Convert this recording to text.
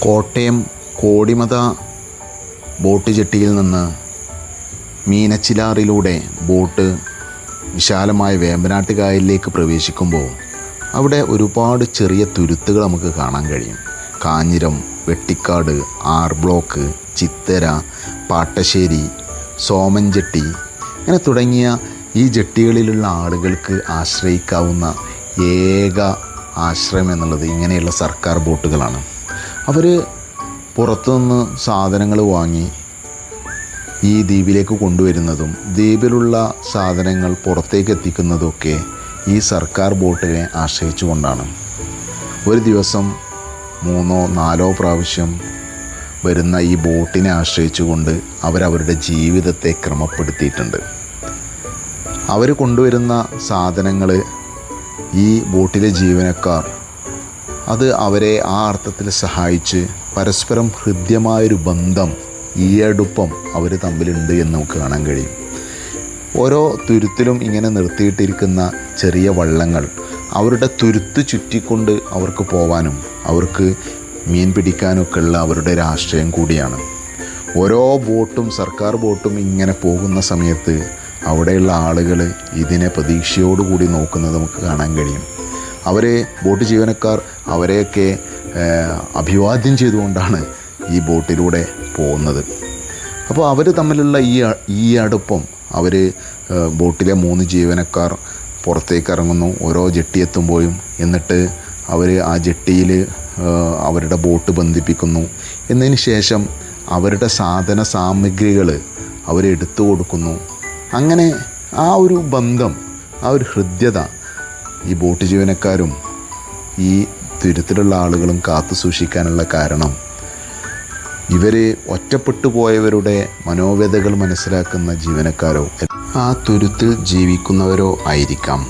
Kottayam Kodimatha boat ജെട്ടിയിൽ നിന്ന് മീനച്ചിലാറിലൂടെ boat വിശാലമായ വേമ്പനാട്ട് കായലിലേക്ക് പ്രവേശിക്കുമ്പോൾ അവിടെ ഒരുപാട് ചെറിയ തുരുത്തുകൾ നമുക്ക് കാണാൻ കഴിയും. കാഞ്ഞിരം, വെട്ടിക്കാട്, ആർ ബ്ലോക്ക്, ചിത്തര, പാട്ടശ്ശേരി, സോമൻജെട്ടി അങ്ങനെ തുടങ്ങിയ ഈ ജെട്ടികളിലുള്ള ആളുകൾക്ക് ആശ്രയിക്കാവുന്ന ഏക ആശ്രയം എന്നുള്ളത് ഇങ്ങനെയുള്ള സർക്കാർ ബോട്ടുകളാണ്. അവർ പുറത്തുനിന്ന് സാധനങ്ങൾ വാങ്ങി ഈ ദ്വീപിലേക്ക് കൊണ്ടുവരുന്നതും ദ്വീപിലുള്ള സാധനങ്ങൾ പുറത്തേക്ക് എത്തിക്കുന്നതൊക്കെ ഈ സർക്കാർ ബോട്ടിനെ ആശ്രയിച്ചുകൊണ്ടാണ്. ഒരു ദിവസം 3-4 പ്രാവശ്യം വരുന്ന ഈ ബോട്ടിനെ ആശ്രയിച്ചുകൊണ്ട് അവരവരുടെ ജീവിതത്തെ ക്രമപ്പെടുത്തിയിട്ടുണ്ട്. അവർ കൊണ്ടുവരുന്ന സാധനങ്ങൾ ഈ ബോട്ടിലെ ജീവനക്കാർ അത് അവരെ ആ അർത്ഥത്തിൽ സഹായിച്ച് പരസ്പരം ഹൃദ്യമായൊരു ബന്ധം, ഈയടുപ്പം അവർ തമ്മിലുണ്ട് എന്ന് നമുക്ക് കാണാൻ കഴിയും. ഓരോ തുരുത്തിലും ഇങ്ങനെ നിർത്തിയിട്ടിരിക്കുന്ന ചെറിയ വള്ളങ്ങൾ അവരുടെ തുരുത്ത് ചുറ്റിക്കൊണ്ട് അവർക്ക് പോവാനും അവർക്ക് മീൻ പിടിക്കാനൊക്കെ ഉള്ള അവരുടെ രാഷ്ട്രീയം കൂടിയാണ്. ഓരോ ബോട്ടും സർക്കാർ ബോട്ടും ഇങ്ങനെ പോകുന്ന സമയത്ത് അവിടെയുള്ള ആളുകൾ ഇതിനെ പ്രതീക്ഷയോടുകൂടി നോക്കുന്നത് നമുക്ക് കാണാൻ കഴിയും. അവർ ബോട്ട് ജീവനക്കാർ അവരെയൊക്കെ അഭിവാദ്യം ചെയ്തുകൊണ്ടാണ് ഈ ബോട്ടിലൂടെ പോകുന്നത്. അപ്പോൾ അവർ തമ്മിലുള്ള ഈ അടുപ്പം അവർ ബോട്ടിലെ 3 ജീവനക്കാർ പുറത്തേക്ക് ഇറങ്ങുന്നു ഓരോ ജെട്ടി എത്തുമ്പോഴും. എന്നിട്ട് അവർ ആ ജെട്ടിയിൽ അവരുടെ ബോട്ട് ബന്ധിപ്പിക്കുന്നു. എന്നതിന് ശേഷം അവരുടെ സാധന സാമഗ്രികൾ അവരെടുത്തു കൊടുക്കുന്നു. അങ്ങനെ ആ ഒരു ബന്ധം, ആ ഒരു ഹൃദ്യത ഈ ബോട്ട് ജീവനക്കാരും ഈ തുരുത്തിലുള്ള ആളുകളും കാത്തു സൂക്ഷിക്കാനുള്ള കാരണം ഇവർ ഒറ്റപ്പെട്ടു പോയവരുടെ മനോവ്യതകൾ മനസ്സിലാക്കുന്ന ജീവനക്കാരോ ആ തുരുത്തിൽ ജീവിക്കുന്നവരോ ആയിരിക്കാം.